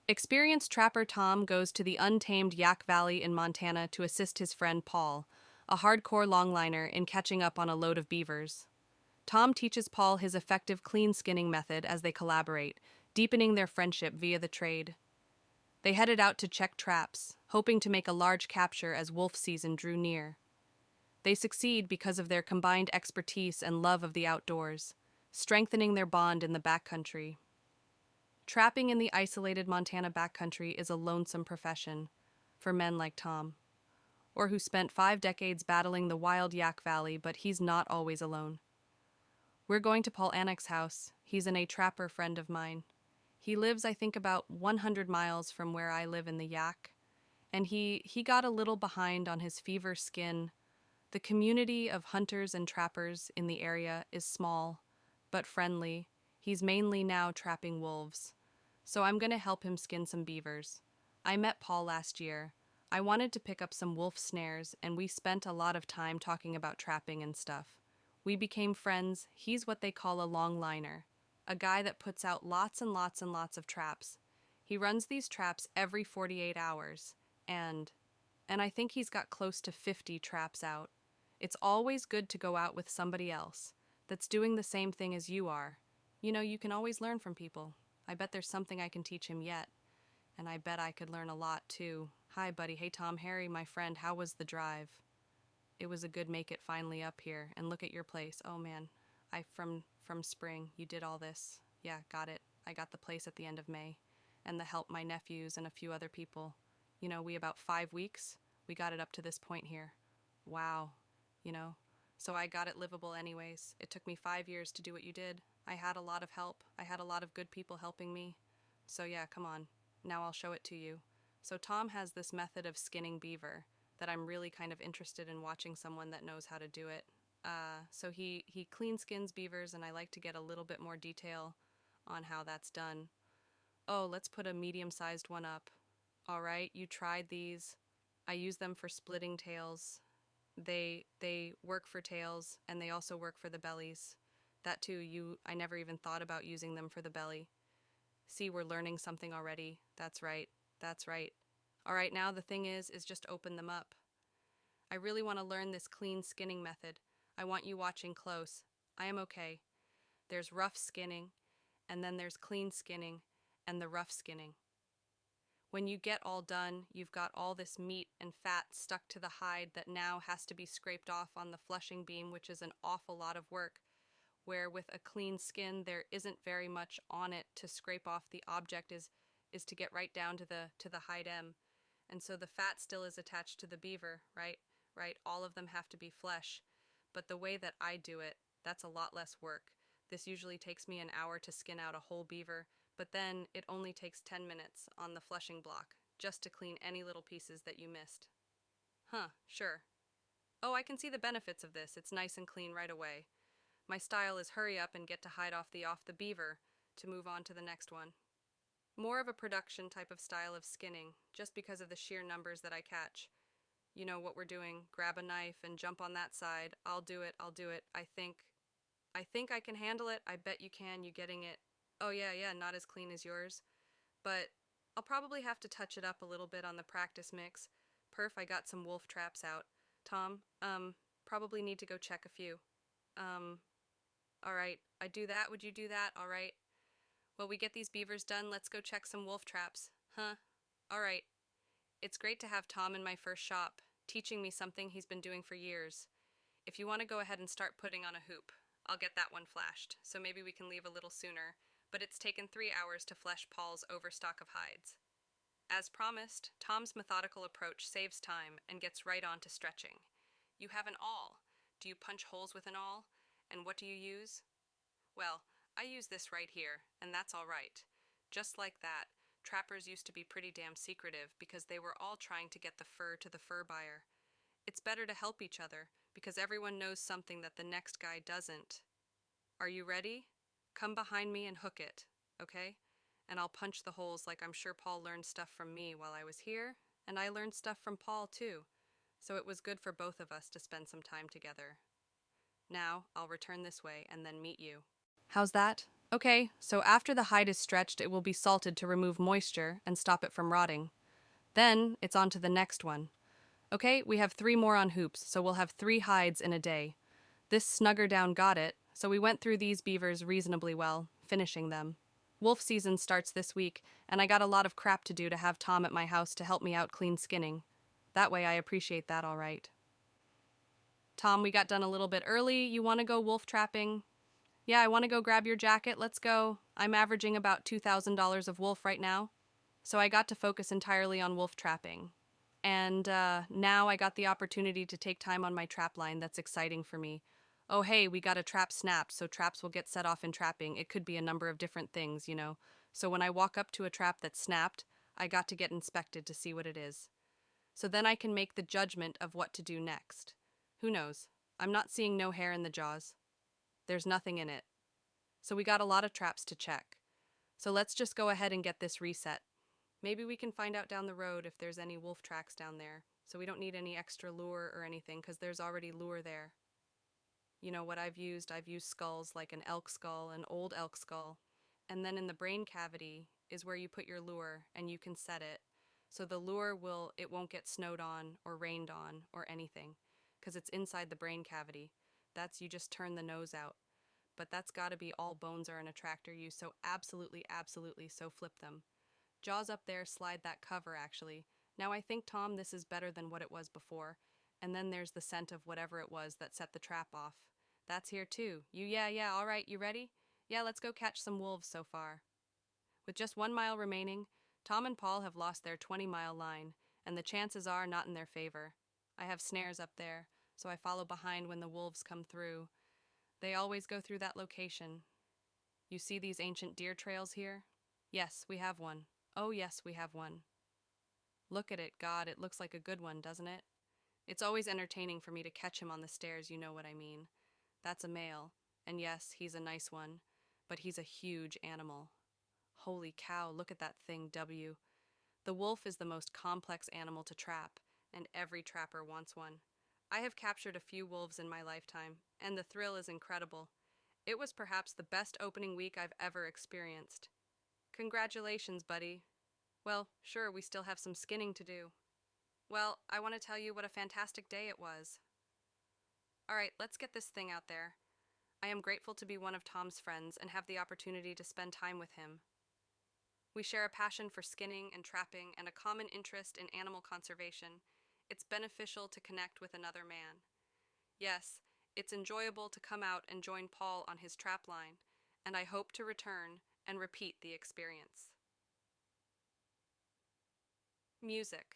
Experienced trapper Tom goes to the untamed Yak Valley in Montana to assist his friend Paul, a hardcore longliner, in catching up on a load of beavers. Tom teaches Paul his effective clean skinning method as they collaborate, deepening their friendship via the trade. They headed out to check traps, hoping to make a large capture as wolf season drew near. They succeed because of their combined expertise and love of the outdoors, strengthening their bond in the backcountry. Trapping in the isolated Montana backcountry is a lonesome profession for men like Tom, or who spent 5 decades battling the wild Yak Valley, but he's not always alone. We're going to Paul Annick's house. He's a trapper friend of mine. He lives, I think, about 100 miles from where I live in the Yak, and he got a little behind on his fever skin. The community of hunters and trappers in the area is small, but friendly. He's mainly now trapping wolves. So I'm going to help him skin some beavers. I met Paul last year. I wanted to pick up some wolf snares, and we spent a lot of time talking about trapping and stuff. We became friends. He's what they call a longliner, a guy that puts out lots and lots and lots of traps. He runs these traps every 48 hours, and I think he's got close to 50 traps out. It's always good to go out with somebody else that's doing the same thing as you are. You know, you can always learn from people. I bet there's something I can teach him yet, and I bet I could learn a lot too. Hi, buddy. Hey, Tom, Harry, my friend. How was the drive? It was a good make it finally up here, and look at your place. Oh man, from spring. You did all this. Yeah, got it. I got the place at the end of May, and the help my nephews and a few other people. You know, we about 5 weeks. We got it up to this point here. Wow, you know. So I got it livable anyways. It took me 5 years to do what you did. I had a lot of help. I had a lot of good people helping me. So yeah, come on. Now I'll show it to you. So Tom has this method of skinning beaver that I'm really kind of interested in watching someone that knows how to do it. So he clean skins beavers, and I like to get a little bit more detail on how that's done. Oh, let's put a medium-sized one up. All right, you tried these. I use them for splitting tails. They work for tails, and they also work for the bellies. That too, I never even thought about using them for the belly. See, we're learning something already. That's right. That's right. All right, now the thing is just open them up. I really want to learn this clean skinning method. I want you watching close. I am okay. There's rough skinning, and then there's clean skinning, and the rough skinning. When you get all done, you've got all this meat and fat stuck to the hide that now has to be scraped off on the flushing beam, which is an awful lot of work, where with a clean skin there isn't very much on it to scrape off. The object is to get right down to the hide M. And so the fat still is attached to the beaver, right? Right, all of them have to be flesh. But the way that I do it, that's a lot less work. This usually takes me an hour to skin out a whole beaver, but then it only takes 10 minutes on the flushing block, just to clean any little pieces that you missed. Huh, sure. Oh, I can see the benefits of this. It's nice and clean right away. My style is hurry up and get to hide off the beaver to move on to the next one. More of a production type of style of skinning, just because of the sheer numbers that I catch. You know what we're doing. Grab a knife and jump on that side. I'll do it. I'll do it. I think I can handle it. I bet you can. You getting it? Oh yeah, yeah, not as clean as yours. But I'll probably have to touch it up a little bit on the practice mix. Perf, I got some wolf traps out. Tom, probably need to go check a few. Um, alright. I do that. Would you do that? Alright. Well, we get these beavers done. Let's go check some wolf traps. Huh? Alright. It's great to have Tom in my first shop, teaching me something he's been doing for years. If you want to go ahead and start putting on a hoop, I'll get that one flashed, so maybe we can leave a little sooner, but it's taken 3 hours to flesh Paul's overstock of hides. As promised, Tom's methodical approach saves time and gets right on to stretching. You have an awl. Do you punch holes with an awl? And what do you use? Well, I use this right here, and that's all right. Just like that, trappers used to be pretty damn secretive because they were all trying to get the fur to the fur buyer. It's better to help each other because everyone knows something that the next guy doesn't. Are you ready? Come behind me and hook it, okay? And I'll punch the holes like I'm sure Paul learned stuff from me while I was here, and I learned stuff from Paul too. So it was good for both of us to spend some time together. Now, I'll return this way and then meet you. How's that? Okay, so after the hide is stretched, it will be salted to remove moisture and stop it from rotting. Then it's on to the next one. Okay, we have 3 more on hoops, so we'll have 3 hides in a day. This snugger down got it, so we went through these beavers reasonably well, finishing them. Wolf season starts this week, and I got a lot of crap to do to have Tom at my house to help me out clean skinning. That way I appreciate that all right. Tom, we got done a little bit early. You want to go wolf trapping? Yeah, I want to go grab your jacket. Let's go. I'm averaging about $2,000 of wolf right now. So I got to focus entirely on wolf trapping. And now I got the opportunity to take time on my trap line. That's exciting for me. Oh, hey, we got a trap snapped, so traps will get set off in trapping. It could be a number of different things, you know. So when I walk up to a trap that's snapped, I got to get inspected to see what it is. So then I can make the judgment of what to do next. Who knows? I'm not seeing no hair in the jaws. There's nothing in it. So we got a lot of traps to check. So let's just go ahead and get this reset. Maybe we can find out down the road if there's any wolf tracks down there. So we don't need any extra lure or anything because there's already lure there. You know what I've used? I've used skulls like an elk skull, an old elk skull. And then in the brain cavity is where you put your lure and you can set it. So the lure it won't get snowed on or rained on or anything because it's inside the brain cavity. That's you just turn the nose out. But that's gotta be all bones are an attractor you, so absolutely, absolutely, so flip them. Jaws up there, slide that cover actually. Now I think, Tom, this is better than what it was before. And then there's the scent of whatever it was that set the trap off. That's here too. Yeah, all right, you ready? Yeah, let's go catch some wolves so far. With just 1 mile remaining, Tom and Paul have lost their 20-mile line, and the chances are not in their favor. I have snares up there, so I follow behind when the wolves come through. They always go through that location. You see these ancient deer trails here? Yes, we have one. Oh, yes, we have one. Look at it, God, it looks like a good one, doesn't it? It's always entertaining for me to catch him on the stairs, you know what I mean. That's a male, and yes, he's a nice one, but he's a huge animal. Holy cow, look at that thing, W. The wolf is the most complex animal to trap, and every trapper wants one. I have captured a few wolves in my lifetime, and the thrill is incredible. It was perhaps the best opening week I've ever experienced. Congratulations, buddy. Well, sure, we still have some skinning to do. Well, I want to tell you what a fantastic day it was. All right, let's get this thing out there. I am grateful to be one of Tom's friends and have the opportunity to spend time with him. We share a passion for skinning and trapping and a common interest in animal conservation. It's beneficial to connect with another man. Yes, it's enjoyable to come out and join Paul on his trap line, and I hope to return and repeat the experience. Music.